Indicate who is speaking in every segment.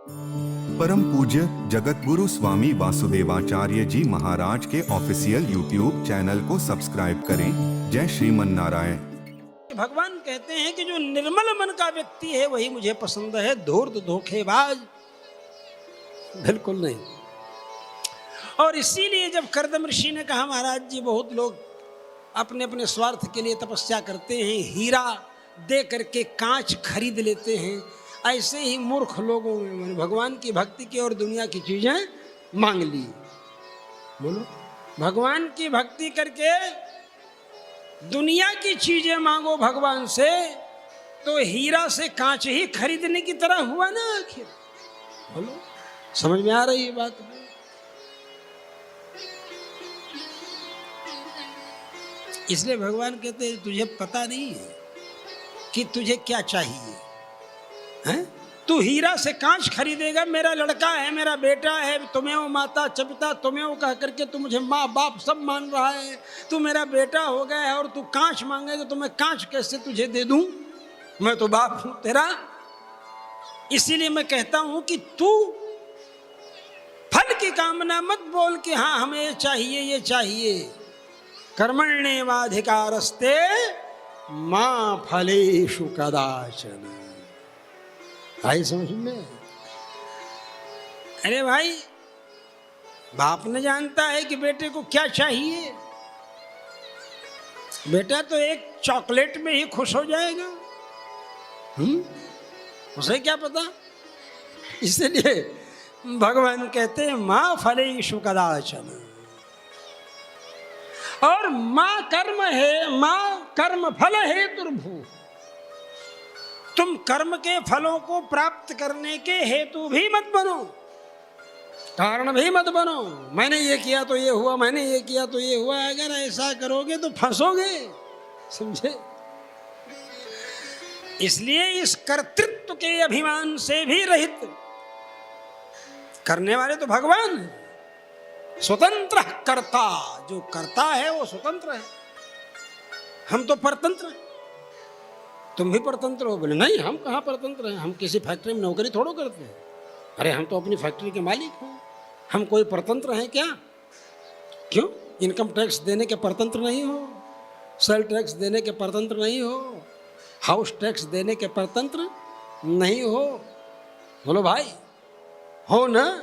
Speaker 1: परम पूज्य जगत गुरु स्वामी वासुदेवाचार्य जी महाराज के ऑफिशियल यूट्यूब चैनल को सब्सक्राइब करें। जय श्रीमन नारायण।
Speaker 2: भगवान कहते हैं कि जो निर्मल मन का व्यक्ति है वही मुझे पसंद है, धूर्त धोखेबाज बिल्कुल नहीं। और इसीलिए जब कर्दम ऋषि ने कहा महाराज जी बहुत लोग अपने अपने स्वार्थ के लिए तपस्या करते हैं, हीरा दे करके कांच खरीद लेते हैं, ऐसे ही मूर्ख लोगों में भगवान की भक्ति की और दुनिया की चीजें मांग ली। बोलो, भगवान की भक्ति करके दुनिया की चीजें मांगो भगवान से तो हीरा से कांच ही खरीदने की तरह हुआ ना आखिर। बोलो, समझ में आ रही है बात? इसलिए भगवान कहते हैं तुझे पता नहीं है कि तुझे क्या चाहिए हैं? तू हीरा से कांच खरीदेगा, मेरा लड़का है, मेरा बेटा है, तुम्हें वो माता पिता तुम्हें वो कह करके तू मुझे माँ बाप सब मान रहा है, तू मेरा बेटा हो गया है और तू कांच मांगेगा तो मैं कांच कैसे तुझे दे दूं? मैं तो बाप हूं तेरा। इसीलिए मैं कहता हूं कि तू फल की कामना मत बोल कि हाँ हमें ये चाहिए ये चाहिए। कर्मण्येवाधिकारस्ते मां फलेषु कदाचन। भाई समझ में? अरे भाई, बाप ने जानता है कि बेटे को क्या चाहिए। बेटा तो एक चॉकलेट में ही खुश हो जाएगा, उसे क्या पता। इसलिए भगवान कहते हैं मां फलेषु कदाचन। और मां कर्म है, मां कर्म फल हेतुर्भू। तुम कर्म के फलों को प्राप्त करने के हेतु भी मत बनो, कारण भी मत बनो। मैंने ये किया तो ये हुआ, मैंने ये किया तो ये हुआ। अगर ऐसा करोगे तो फंसोगे, समझे? इसलिए इस कर्तृत्व के अभिमान से भी रहित करने वाले तो भगवान है। स्वतंत्र कर्ता, जो करता है वो स्वतंत्र है, हम तो परतंत्र हैं। तुम भी परतंत्र हो? बोले नहीं, हम कहाँ परतंत्र हैं, हम किसी फैक्ट्री में नौकरी थोड़ो करते हैं। अरे हम तो अपनी फैक्ट्री के मालिक हैं, हम कोई परतंत्र हैं क्या? क्यों? इनकम टैक्स देने के परतंत्र नहीं हो, सेल टैक्स देने के परतंत्र नहीं हो, हाउस टैक्स देने के परतंत्र नहीं हो। बोलो भाई, हो ना?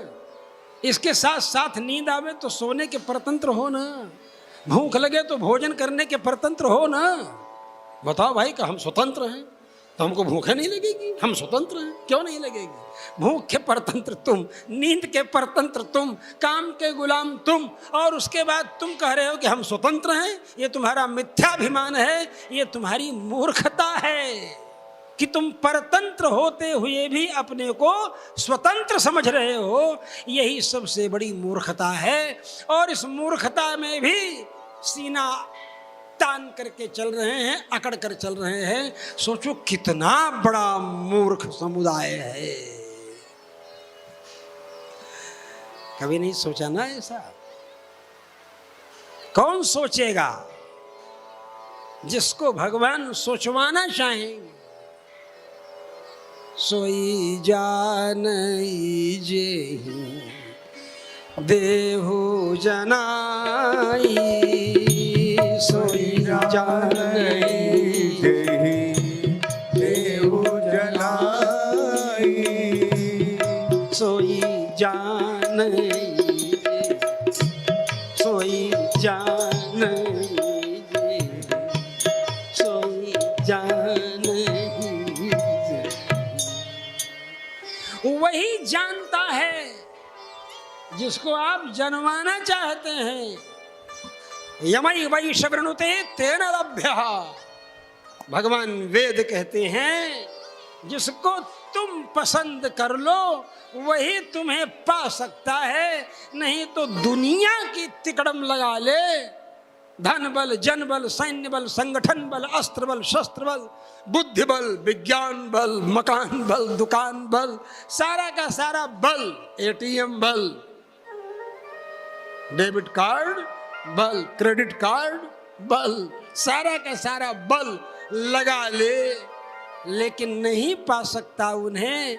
Speaker 2: इसके साथ साथ नींद आवे तो सोने के परतंत्र हो ना, भूख लगे तो भोजन करने के परतंत्र हो ना। बताओ भाई कि हम स्वतंत्र हैं तो हमको भूखे नहीं लगेगी? हम स्वतंत्र हैं, क्यों नहीं लगेगी? भूख के परतंत्र तुम, नींद के परतंत्र तुम, काम के गुलाम तुम, और उसके बाद तुम कह रहे हो कि हम स्वतंत्र हैं। ये तुम्हारा मिथ्याभिमान है, ये तुम्हारी मूर्खता है कि तुम परतंत्र होते हुए भी अपने को स्वतंत्र समझ रहे हो। यही सबसे बड़ी मूर्खता है। और इस मूर्खता में भी सीना तान करके चल रहे हैं, अकड़ कर चल रहे हैं। सोचो कितना बड़ा मूर्ख समुदाय है। कभी नहीं सोचा ना ऐसा? कौन सोचेगा? जिसको भगवान सोचवाना चाहेंगे सोई जानई जेहि देहु जनाई, सोई जानई
Speaker 1: जेहि देहु जनाई,
Speaker 2: सोई जानई, सोई जानई, सोई जानई। वही जानता है जिसको आप जनवाना चाहते हैं। यमई वै शवृणुते तेन लभ्यः। भगवान वेद कहते हैं जिसको तुम पसंद कर लो वही तुम्हें पा सकता है, नहीं तो दुनिया की तिकड़म लगा ले। धन बल, जन बल, सैन्य बल, संगठन बल, अस्त्र बल, शस्त्र बल, बुद्धि बल, विज्ञान बल, मकान बल, दुकान बल, सारा का सारा बल, एटीएम बल, डेबिट कार्ड बल, क्रेडिट कार्ड बल, सारा का सारा बल लगा ले, लेकिन नहीं पा सकता उन्हें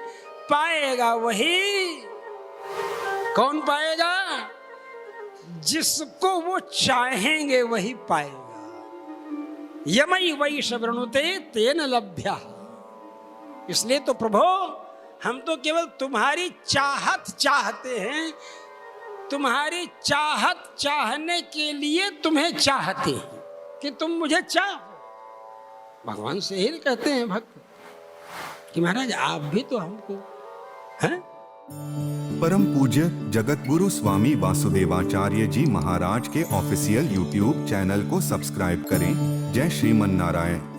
Speaker 2: पाएगा वही, कौन पाएगा? जिसको वो चाहेंगे वही पाएगा। यमई वैश वृणुते तेन लभ्या। इसलिए तो प्रभु हम तो केवल तुम्हारी चाहत चाहते हैं, तुम्हारी चाहत चाहने के लिए तुम्हें चाहते हैं कि तुम मुझे चाहो। भगवान से ही कहते हैं भक्त कि महाराज आप भी तो हमको हैं।
Speaker 1: परम पूज्य जगत गुरु स्वामी वासुदेवाचार्य जी महाराज के ऑफिशियल यूट्यूब चैनल को सब्सक्राइब करें। जय श्रीमन नारायण।